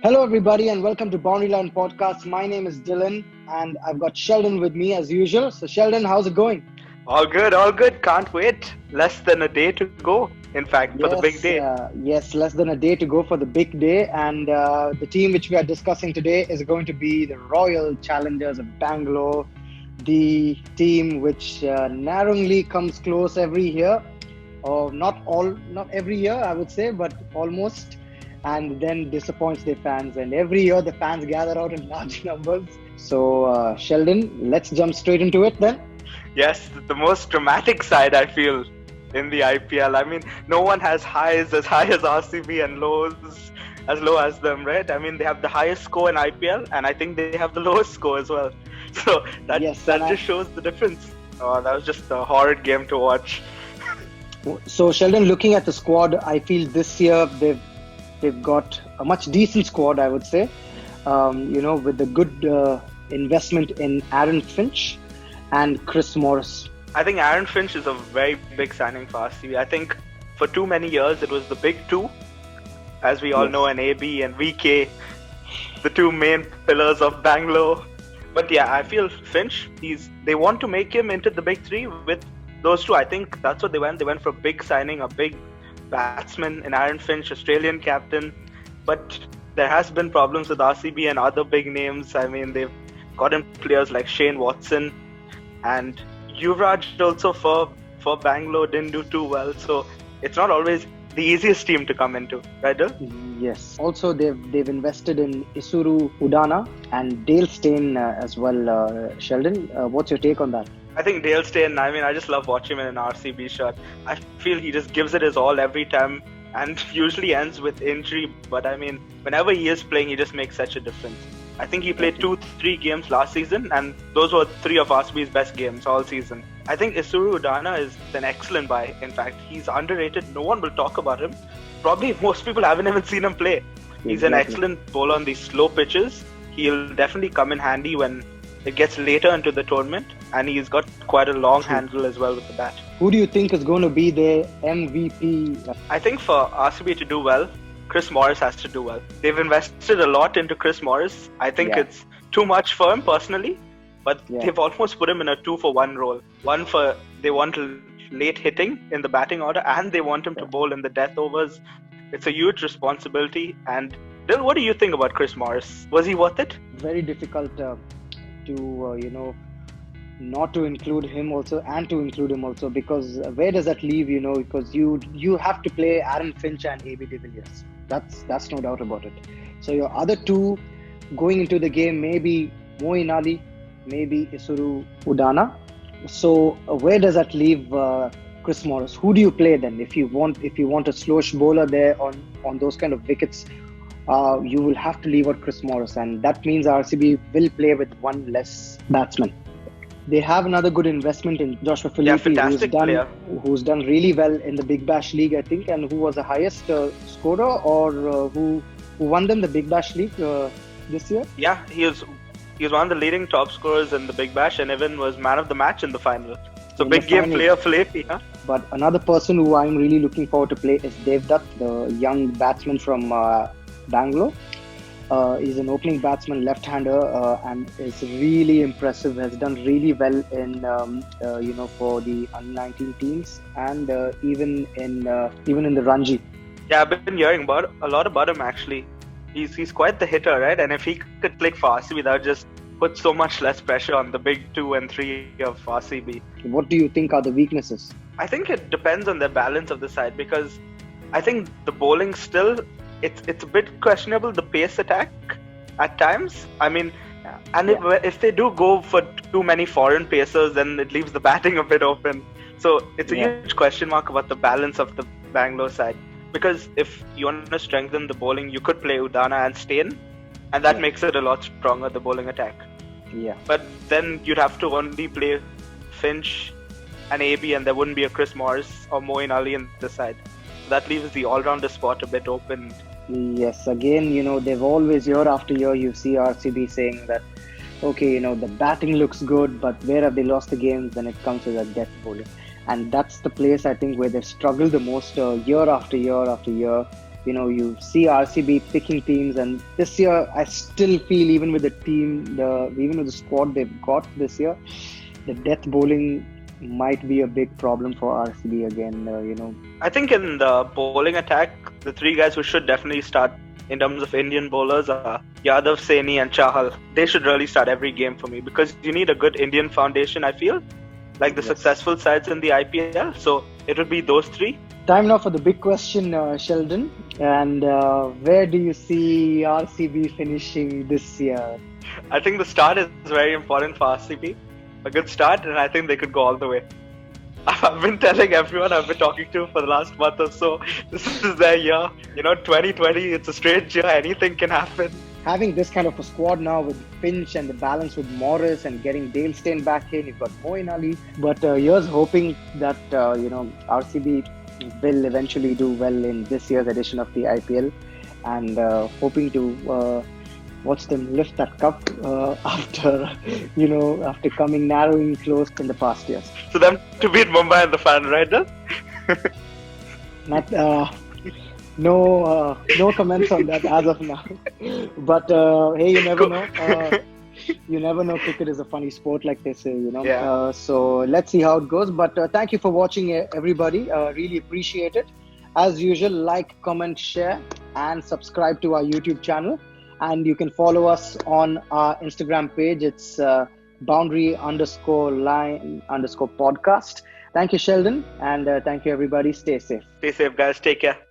Hello, everybody, and welcome to Boundary Line Podcast. My name is Dillon, and I've got Sheldon with me as usual. So, Sheldon, how's it going? All good, all good. Can't wait. Less than a day to go, in fact, for the big day. Yes, less than a day to go for the big day, and the team which we are discussing today is going to be the Royal Challengers of Bangalore, the team which narrowly comes close every year, or not every year, I would say, but almost. And then disappoints their fans. And every year the fans gather out in large numbers. So, Sheldon, let's jump straight into it then. Yes, the most dramatic side, I feel, in the IPL. I mean, no one has highs as high as RCB and lows as low as them, right? I mean, they have the highest score in IPL, and I think they have the lowest score as well. So that just shows the difference. Oh, that was just a horrid game to watch. So, Sheldon, looking at the squad, I feel this year they've got a much decent squad, I would say, with a good investment in Aaron Finch and Chris Morris. I think Aaron Finch is a very big signing for RCB. I think for too many years it was the big two, as we all know, and AB and VK, the two main pillars of Bangalore. But yeah, I feel Finch, they want to make him into the big three with those two. I think that's what they went. They went for a big signing, a big batsman in Aaron Finch, Australian captain. But there has been problems with RCB and other big names. I mean, they've gotten players like Shane Watson, and Yuvraj also for Bangalore didn't do too well. So it's not always the easiest team to come into, right, Dil? Yes. Also, they've invested in Isuru Udana and Dale Steyn as well. Sheldon, what's your take on that? I think Dale Steyn, I just love watching him in an RCB shirt. I feel he just gives it his all every time and usually ends with injury. But I mean, whenever he is playing, he just makes such a difference. I think he played 2-3 games last season, and those were 3 of RCB's best games all season. I think Isuru Udana is an excellent buy. In fact, he's underrated. No one will talk about him. Probably most people haven't even seen him play. He's an excellent bowler on these slow pitches. He'll definitely come in handy when it gets later into the tournament, and he's got quite a long handle as well with the bat. Who do you think is going to be the MVP? I think for RCB to do well, Chris Morris has to do well. They've invested a lot into Chris Morris. I think it's too much for him personally, but they've almost put him in a 2-for-1 role. One for they want late hitting in the batting order, and they want him to bowl in the death overs. It's a huge responsibility. And Dil, what do you think about Chris Morris? Was he worth it? Very difficult to not to include him also and to include him also, because where does that leave, because you have to play Aaron Finch and AB de Villiers. That's no doubt about it. So your other two going into the game, maybe Moeen Ali, maybe Isuru Udana. So where does that leave Chris Morris? Who do you play then if you want a slowish bowler there on those kind of wickets? You will have to leave out Chris Morris, and that means RCB will play with one less batsman. They have another good investment in Joshua Philippe, who's done really well in the Big Bash League, I think, and who was the highest scorer, or who won them the Big Bash League this year. Yeah, he was one of the leading top scorers in the Big Bash, and even was man of the match in the final. So big game player Philippe. Huh? But another person who I'm really looking forward to play is Dev Dutt, the young batsman from Bangalore. He's an opening batsman, left-hander, and is really impressive. Has done really well in for the under-19 teams, and even in the Ranji. Yeah, I've been hearing a lot about him actually. He's quite the hitter, right? And if he could click for RCB, that would just put so much less pressure on the big 2 and 3 of RCB. What do you think are the weaknesses? I think it depends on the balance of the side, because I think the bowling still. It's a bit questionable, the pace attack at times. I mean, and if they do go for too many foreign pacers, then it leaves the batting a bit open. So it's a huge question mark about the balance of the Bangalore side. Because if you want to strengthen the bowling, you could play Udana and Steyn, and that makes it a lot stronger, the bowling attack. Yeah. But then you'd have to only play Finch and AB, and there wouldn't be a Chris Morris or Moeen Ali in the side. That leaves the all-rounder spot a bit open. Yes, again, they've always, year after year, you see RCB saying that, okay, the batting looks good, but where have they lost the games when it comes to that death bowling? And that's the place, I think, where they've struggled the most year after year after year. You see RCB picking teams, and this year I still feel, even with the team, even with the squad they've got this year, the death bowling might be a big problem for RCB again. I think in the bowling attack, the three guys who should definitely start in terms of Indian bowlers are Yadav, Saini and Chahal. They should really start every game for me, because you need a good Indian foundation, I feel, like the successful sides in the IPL. So it would be those three. Time now for the big question, Sheldon. And where do you see RCB finishing this year? I think the start is very important for RCB. A good start, and I think they could go all the way. I've been telling everyone I've been talking to for the last month or so, this is their year. 2020, it's a strange year. Anything can happen. Having this kind of a squad now with Finch and the balance with Morris and getting Dale Steyn back in, you've got Moeen Ali. But here's hoping that, RCB will eventually do well in this year's edition of the IPL, and hoping to watch them lift that cup after narrowing close in the past years. So them to beat Mumbai in the final, right? Not, no comments on that as of now. But hey, you never know. You never know. Cricket is a funny sport, like they say. Yeah. So let's see how it goes. But thank you for watching, everybody. Really appreciate it. As usual, like, comment, share, and subscribe to our YouTube channel. And you can follow us on our Instagram page. It's boundary_line_podcast. Thank you, Sheldon. And thank you, everybody. Stay safe. Stay safe, guys. Take care.